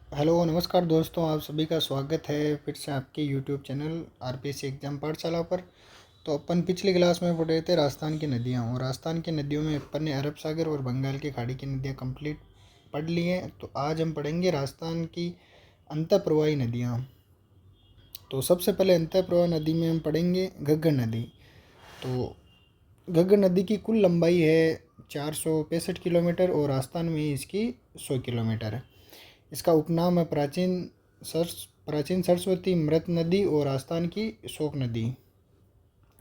Hello नमस्कार दोस्तों, आप सभी का स्वागत है फिर से आपके यूट्यूब चैनल आरपीएससी एग्जाम पाठशाला पर। तो अपन पिछली क्लास में पढ़ रहे थे राजस्थान की नदियाँ, और राजस्थान की नदियों में अपन ने अरब सागर और बंगाल की खाड़ी की नदियाँ कंप्लीट पढ़ ली हैं। तो आज हम पढ़ेंगे राजस्थान की अंतःप्रवाही नदियाँ। तो सबसे पहले अंतःप्रवाह नदी में हम पढ़ेंगे घग्गर नदी। तो घग्गर नदी की कुल लंबाई है 465 किलोमीटर और राजस्थान में इसकी 100 किलोमीटर है। इसका उपनाम है प्राचीन सरस्वती मृत नदी और राजस्थान की शोक नदी,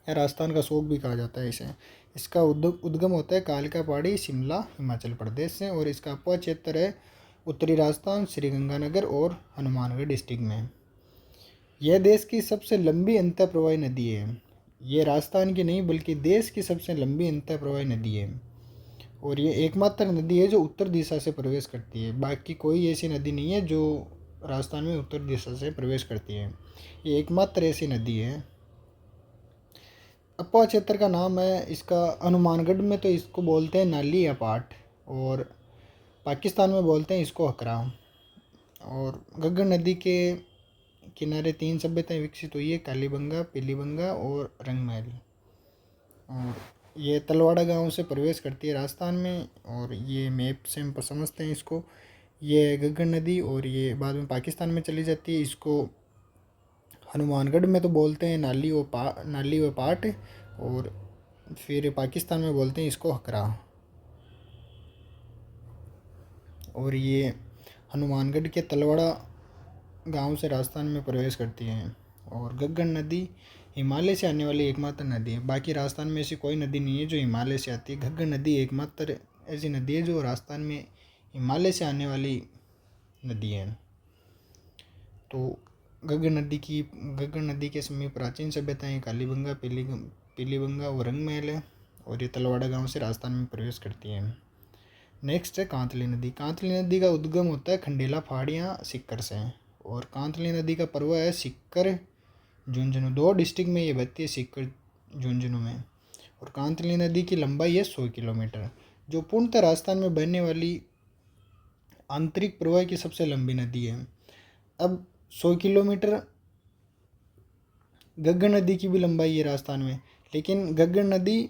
या राजस्थान का शोक भी कहा जाता है इसे। इसका उद्गम होता है कालिका पहाड़ी, शिमला, हिमाचल प्रदेश से, और इसका अपवा क्षेत्र है उत्तरी राजस्थान, श्रीगंगानगर और हनुमानगढ़ डिस्ट्रिक्ट में। यह देश की सबसे लंबी अंतःप्रवाही नदी है। ये राजस्थान की नहीं बल्कि देश की सबसे लंबी अंतःप्रवाही नदी है, और ये एकमात्र नदी है जो उत्तर दिशा से प्रवेश करती है। बाकी कोई ऐसी नदी नहीं है जो राजस्थान में उत्तर दिशा से प्रवेश करती है। ये एकमात्र ऐसी नदी है। अपवा क्षेत्र का नाम है इसका, हनुमानगढ़ में तो इसको बोलते हैं नाली या पाट, और पाकिस्तान में बोलते हैं इसको हकरा। और घग्गर नदी के किनारे 3 सभ्यताएं विकसित हुई है, कालीबंगा, पीलीबंगा और रंगमहल। और ये तलवाड़ा गांव से प्रवेश करती है राजस्थान में, और ये मैप से हम समझते हैं इसको। ये घग्गर नदी, और ये बाद में पाकिस्तान में चली जाती है। इसको हनुमानगढ़ में तो बोलते हैं नाली व पाट, और फिर पाकिस्तान में बोलते हैं इसको हकरा। और ये हनुमानगढ़ के तलवाड़ा गांव से राजस्थान में प्रवेश करती हैं। और घग्गर नदी हिमालय से आने वाली एकमात्र नदी है। बाकी राजस्थान में ऐसी कोई नदी नहीं है जो हिमालय से आती है। घग्गर नदी एकमात्र ऐसी नदी है जो राजस्थान में हिमालय से आने वाली नदी है। तो घग्गर नदी के समीप प्राचीन सभ्यताएं कालीबंगा, पीलीबंगा और रंगमहल है, और ये तलवाड़ा गांव से राजस्थान में प्रवेश करती है। नेक्स्ट है कांतली नदी। कांतली नदी का उद्गम होता है खंडेला पहाड़ियाँ सिक्कर से, और कांतली नदी का प्रवाह है सिक्कर, झुंझुनू, 2 डिस्ट्रिक्ट में ये बहती है, सिक्कर, झुंझुनू में। और कांतली नदी की लंबाई है 100 किलोमीटर, जो पूर्णतः राजस्थान में बहने वाली आंतरिक प्रवाह की सबसे लंबी नदी है। अब 100 किलोमीटर घग्गर नदी की भी लंबाई है राजस्थान में, लेकिन घग्गर नदी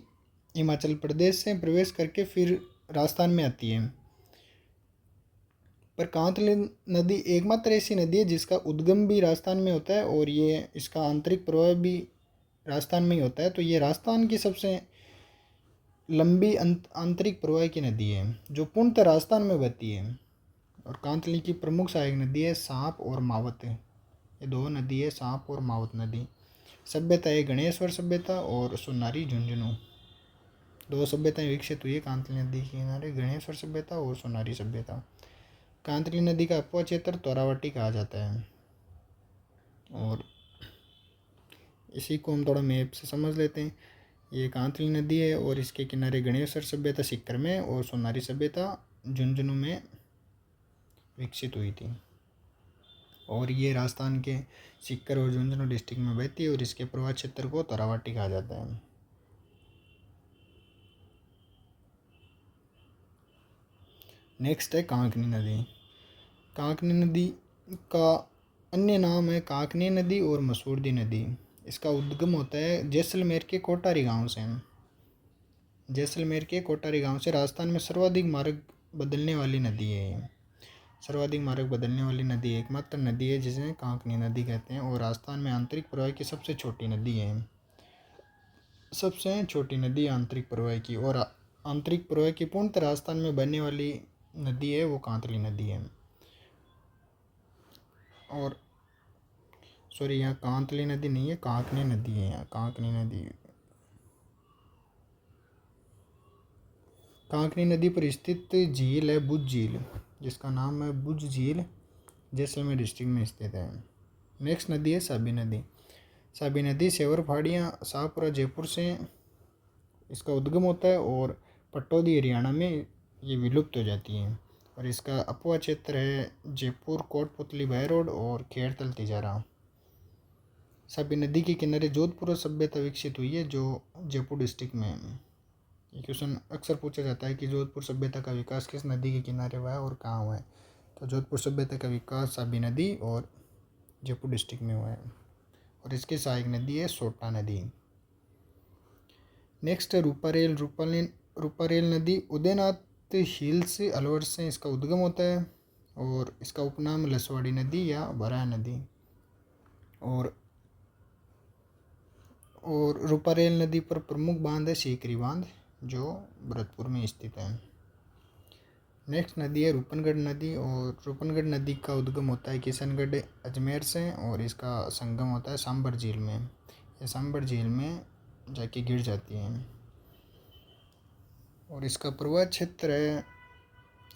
हिमाचल प्रदेश से प्रवेश करके फिर राजस्थान में आती है। पर कांतली नदी एकमात्र ऐसी नदी है जिसका उद्गम भी राजस्थान में होता है, और ये इसका आंतरिक प्रवाह भी राजस्थान में ही होता है। तो ये राजस्थान की सबसे लंबी आंतरिक प्रवाह की नदी है जो पूर्णतः राजस्थान में बहती है। और कांतली की प्रमुख सहायक नदी है सांप और मावत। ये 2 नदी है, सांप और मावत नदी। सभ्यता है गणेश्वर सभ्यता और सोनारी झुंझुनू, 2 सभ्यताएं विकसित हुई है कांतली नदी के किनारे, गणेश्वर सभ्यता और सोनारी सभ्यता। कांतली नदी का अपवा क्षेत्र तोरावटी कहा जाता है। और इसी को हम थोड़ा मैप से समझ लेते हैं। ये कांतली नदी है, और इसके किनारे गणेश्वर सभ्यता सिक्कर में और सोनारी सभ्यता झुंझुनू में विकसित हुई थी। और ये राजस्थान के सिक्कर और झुंझुनू डिस्ट्रिक्ट में बहती है, और इसके प्रवाह क्षेत्र को तोरावटी कहा जाता है। नेक्स्ट है कांकनी नदी। कांकनी नदी का अन्य नाम है कांकनी नदी और मसूरदी नदी। इसका उद्गम होता है जैसलमेर के कोटारी गांव से। जैसलमेर के कोटारी गांव से राजस्थान में सर्वाधिक मार्ग बदलने वाली नदी है ये। सर्वाधिक मार्ग बदलने वाली नदी एकमात्र नदी है जिसे कांकनी नदी कहते हैं, और राजस्थान में आंतरिक प्रवाह की सबसे छोटी नदी है। सबसे छोटी नदी आंतरिक प्रवाह की, और आंतरिक प्रवाह की पूर्णतः राजस्थान में बहने वाली नदी है वो कांतली नदी है। और सॉरी, यहाँ कांतली नदी नहीं है, कांकनी नदी है। यहाँ कांकनी नदी, कांकनी नदी पर स्थित झील है बुझ झील, जिसका नाम है बुझ झील, जैसलमेर डिस्ट्रिक्ट में स्थित है। नेक्स्ट नदी है साबी नदी। साबी नदी सेवर फाड़ियाँ शाहपुरा जयपुर से इसका उद्गम होता है, और पटौदी हरियाणा में ये विलुप्त हो जाती है। और इसका अपवा क्षेत्र है जयपुर कोटपुतली बाय रोड और खेड़तल तिजारा। साबी नदी के किनारे जोधपुर सभ्यता विकसित हुई है जो जयपुर डिस्ट्रिक्ट में है। ये क्वेश्चन अक्सर पूछा जाता है कि जोधपुर सभ्यता का विकास किस नदी के किनारे हुआ है और कहाँ हुआ है। तो जोधपुर सभ्यता का विकास साबी नदी और जयपुर डिस्ट्रिक्ट में हुआ है और इसकी सहायक नदी है सोटा नदी। नेक्स्ट है रूपारेल नदी उदयनाथ हिल्स अलवर से इसका उद्गम होता है और इसका उपनाम लसवाड़ी नदी या बराह नदी। और रूपारेल नदी पर प्रमुख बांध है सीकरी बांध जो भरतपुर में स्थित है। नेक्स्ट नदी है रूपनगढ़ नदी और रूपनगढ़ नदी का उद्गम होता है किशनगढ़ अजमेर से और इसका संगम होता है सांबर झील में। ये सांबर झील में जाके गिर जाती है और इसका प्रवाह क्षेत्र है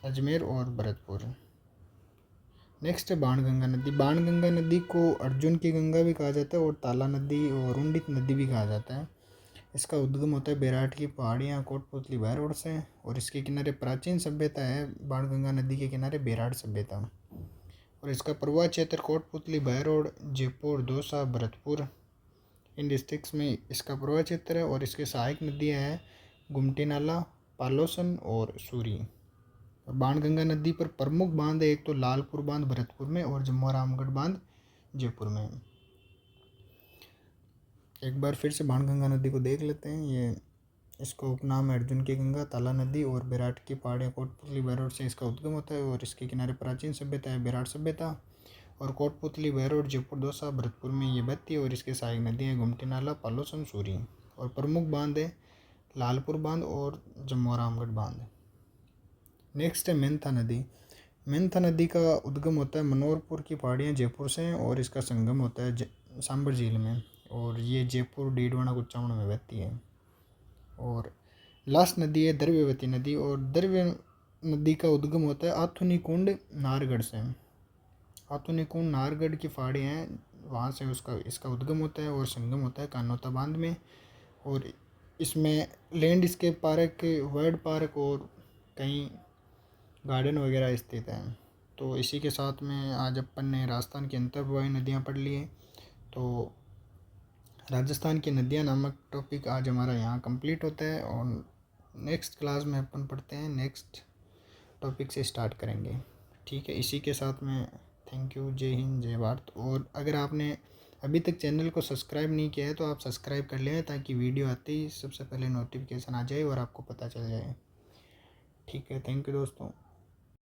अजमेर और भरतपुर। नेक्स्ट है बाणगंगा नदी। बाणगंगा नदी को अर्जुन की गंगा भी कहा जाता है और ताला नदी और रुंडित नदी भी कहा जाता है। इसका उद्गम होता है बेराट की पहाड़ियाँ कोटपुतली बहरोड से और इसके किनारे प्राचीन सभ्यता है बाणगंगा नदी के किनारे बेराट सभ्यता। और इसका प्रवाह क्षेत्र कोटपुतली बहरोड जयपुर दौसा भरतपुर इन डिस्ट्रिक्ट्स में इसका प्रवाह क्षेत्र है। और इसके सहायक नदियाँ हैं गुमटी नाला पालोसन और सूरी। और बाणगंगा नदी पर प्रमुख बांध है एक तो लालपुर बांध भरतपुर में और जम्मू रामगढ़ बांध जयपुर में। एक बार फिर से बाणगंगा नदी को देख लेते हैं। ये इसका उपनाम है अर्जुन की गंगा, ताला नदी और बेराट की पहाड़ियाँ कोटपुतली बहरोड से इसका उद्गम होता है और इसके किनारे प्राचीन सभ्यता है बेराट सभ्यता। और कोटपुतली बहरोड जयपुर दौसा भरतपुर में ये बहती है और इसके सहायक नदियाँ गुमटी नाला पालोसन सूरी। और प्रमुख बांध है लालपुर बांध और जम्मू रामगढ़ बांध। नेक्स्ट है मेंथा नदी। मेंथा नदी का उद्गम होता है मनोरपुर की पहाड़ियाँ जयपुर से और इसका संगम होता है सांबर झील में और ये जयपुर डीडवाना कुचामण में बहती है। और लास्ट नदी है द्रव्यवती नदी और द्रव्य नदी का उद्गम होता है आथुनी कुंड नाहरगढ़ से। आथुनी कुंड नाहरगढ़ की पहाड़ियाँ हैं वहाँ से इसका उद्गम होता है और संगम होता है कानोता बांध में। और इसमें लैंडस्केप पार्क वर्ड पार्क और कई गार्डन वगैरह स्थित हैं। तो इसी के साथ में आज अपन ने राजस्थान की अंतर्प्रवाही नदियाँ पढ़ ली हैं। तो राजस्थान की नदियाँ नामक टॉपिक आज हमारा यहाँ कंप्लीट होता है और नेक्स्ट क्लास में अपन पढ़ते हैं नेक्स्ट टॉपिक से स्टार्ट करेंगे। ठीक है, इसी के साथ में थैंक यू, जय हिंद जय भारत। और अगर आपने अभी तक चैनल को सब्सक्राइब नहीं किया है तो आप सब्सक्राइब कर लें ताकि वीडियो आते ही सबसे पहले नोटिफिकेशन आ जाए और आपको पता चल जाए। ठीक है, थैंक यू दोस्तों।